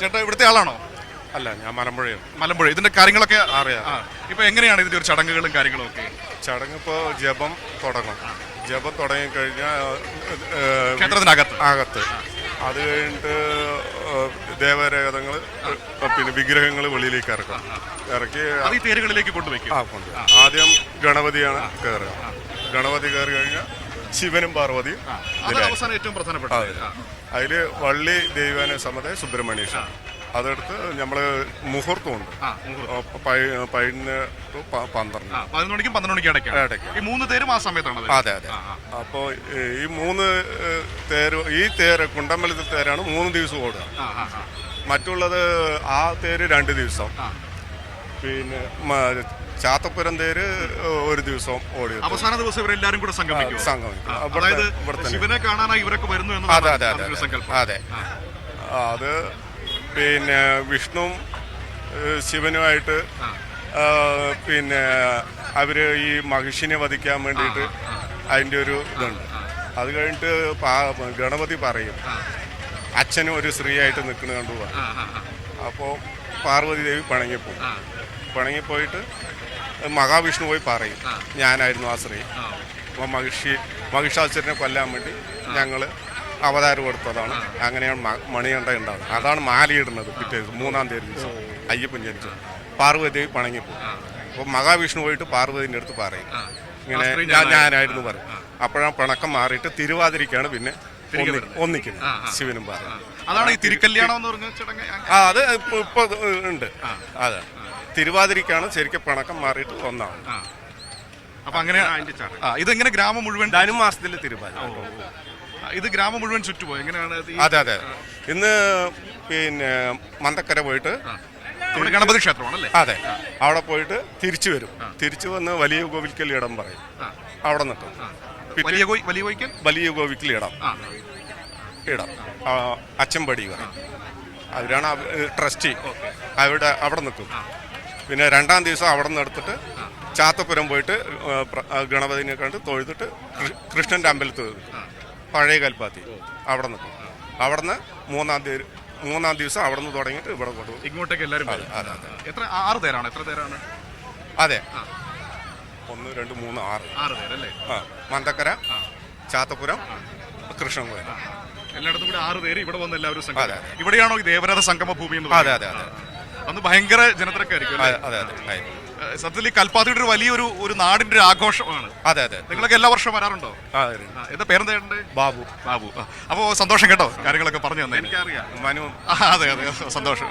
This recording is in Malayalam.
ചേട്ടാ ഇവിടുത്തെ ആളാണോ? അല്ല, ഞാൻ മലമ്പുഴയാണ്. മലമ്പുഴ. ഇതിന്റെ കാര്യങ്ങളൊക്കെ അറിയാം. ഇപ്പൊ എങ്ങനെയാണ് ഇതിന്റെ ഒരു ചടങ്ങുകളും കാര്യങ്ങളും ഒക്കെ? ചടങ്ങ് ഇപ്പോൾ ജപം തുടങ്ങും. ജപം തുടങ്ങിക്കഴിഞ്ഞാൽ ക്ഷേത്രത്തിനകത്ത് അത് കഴിഞ്ഞിട്ട് ദേവരേഖതങ്ങൾ പിന്നെ വിഗ്രഹങ്ങൾ വെളിയിലേക്ക് ഇറക്കി ഈ തേരുകളിലേക്ക് കൊണ്ടുവയ്ക്കും. ആദ്യം ഗണപതിയാണ് കയറുക. ഗണപതി കയറി കഴിഞ്ഞാൽ ശിവനും പാർവതിയും ഏറ്റവും പ്രധാനപ്പെട്ട. അതില് വള്ളി ദൈവാന സമത സുബ്രഹ്മണ്യേശ്വര. അതെടുത്ത് നമ്മള് മുഹൂർത്തമുണ്ട് 11 മണിക്കും 12 മണിക്കും ഇടയ്ക്ക്. ഈ 3 തേരും ആ സമയത്താണ്. അതെ. അപ്പോ ഈ 3 തേര്, ഈ തേര് കുണ്ടമ്പലത്തിൽ തേരാണ് 3 ദിവസം ഓടുക. മറ്റുള്ളത് ആ തേര് 2 ദിവസം. പിന്നെ ചാത്തപ്പുരം തേര് 1 ദിവസം ഓടി. അവസാന ദിവസം ഇവരെല്ലാരും കൂടെ സംഗമിക്കും. ശിവനെ കാണാനായി ഇവരൊക്കെ വരുന്നു. അതെ. അത് പിന്നെ വിഷ്ണു ശിവനുമായിട്ട് പിന്നെ അവര് ഈ മഹിഷിനെ വധിക്കാൻ വേണ്ടിയിട്ട് അതിൻ്റെ ഒരു ഇതുണ്ട്. അത് കഴിഞ്ഞിട്ട് ഗണപതി പറയും അച്ഛനും ഒരു സ്ത്രീയായിട്ട് നിൽക്കുന്ന കണ്ടുപോവാ. അപ്പോൾ പാർവതി ദേവി പിണങ്ങിപ്പോയിട്ട് മഹാവിഷ്ണു പോയി പറയും ഞാനായിരുന്നു ആ സ്ത്രീ. അപ്പോൾ മഹിഷാസുരനെ കൊല്ലാൻ വേണ്ടി ഞങ്ങൾ അവതാരം കൊടുത്തതാണ്. അങ്ങനെയാണ് മണികണ്ഠ ഉണ്ടാകുന്നത്. അതാണ് മാലയിടുന്നത്. പിറ്റേ 3-ാം തീയതി ദിവസം അയ്യപ്പൻ ജനിച്ചു. പാർവതി ദേവി പിണങ്ങിപ്പോകും. അപ്പോൾ മഹാവിഷ്ണു പോയിട്ട് പാർവതിൻ്റെ അടുത്ത് പറയും ഇങ്ങനെ ഞാനായിരുന്നു പറയും. അപ്പോഴാണ് പിണക്കം മാറിയിട്ട് തിരുവാതിരക്കാണ് പിന്നെ ഒന്നിക്കുന്നത് ശിവനും പാർവതി. അതാണ് ഈ തിരുക്കല്യാണം എന്ന് പറഞ്ഞ ചടങ്ങ്. അത് ഇപ്പൊ ഉണ്ട്. അതെ, തിരുവാതിരക്കാണ് ശരിക്കും പിണക്കം മാറിയിട്ട് ഒന്നാണ്. അപ്പൊ അങ്ങനെ ഇതെങ്ങനെ ഗ്രാമം മുഴുവൻ ധനുമാസത്തിലെ തിരുവാതിര. ഇത് ഗ്രാമം മുഴുവൻ ചുറ്റുപോ എങ്ങനെയാണ്? അതെ. ഇന്ന് പിന്നെ മന്തക്കര പോയിട്ട് ഗണപതി ക്ഷേത്രമാണല്ലേ? അതെ, അവിടെ പോയിട്ട് തിരിച്ചു വരും. തിരിച്ചു വന്ന് വലിയ കോവിൽക്കൽ ഇടം പറയും. അവിടെ നിൽക്കും. വലിയ കോവിൽക്കൽ ഇടം അച്ചമ്പടി പറയും. അവരാണ് ട്രസ്റ്റി. അവിടെ നിൽക്കും. പിന്നെ 2-ാം ദിവസം അവിടെ നിന്ന് എടുത്തിട്ട് ചാത്തപ്പുരം പോയിട്ട് ഗണപതിനെ കണ്ട് തൊഴുതിട്ട് കൃഷ്ണന്റെ അമ്പലത്തിൽ പഴയ കൽപ്പാത്തി അവിടെ നിൽക്കും. അവിടെ നിന്ന് 3-ാം ദിവസം അവിടെ നിന്ന് തുടങ്ങിയിട്ട് ഇവിടെ കൊണ്ടുപോകും. ഇങ്ങോട്ടേക്ക് എല്ലാവരും. 6 തേരാണ്. എത്ര തേരാണ്? അതെ, 1, 2, 3, 6 തേരല്ലേ? മന്തക്കര, ചാത്തപ്പുരം, കൃഷ്ണൻകോയിൽ എല്ലായിടത്തും കൂടി 6 തേര് ഇവിടെ വന്ന് എല്ലാവരും. ഇവിടെയാണോ ഈ ദേവരഥ സംഗമ ഭൂമി? അതെ. അന്ന് ഭയങ്കര ജനത്തിരക്കായിരിക്കും. അതെ. സത്യത്തിൽ ഈ കൽപ്പാത്തിയുടെ ഒരു വലിയൊരു നാടിന്റെ ഒരു ആഘോഷമാണ്. അതെ. നിങ്ങളൊക്കെ എല്ലാ വർഷവും വരാറുണ്ടോ? എന്താ പേരെന്താ? ബാബു. അപ്പോ സന്തോഷം കേട്ടോ, കാര്യങ്ങളൊക്കെ പറഞ്ഞു തന്നെ. എനിക്കറിയാം മനു. അതെ, സന്തോഷം.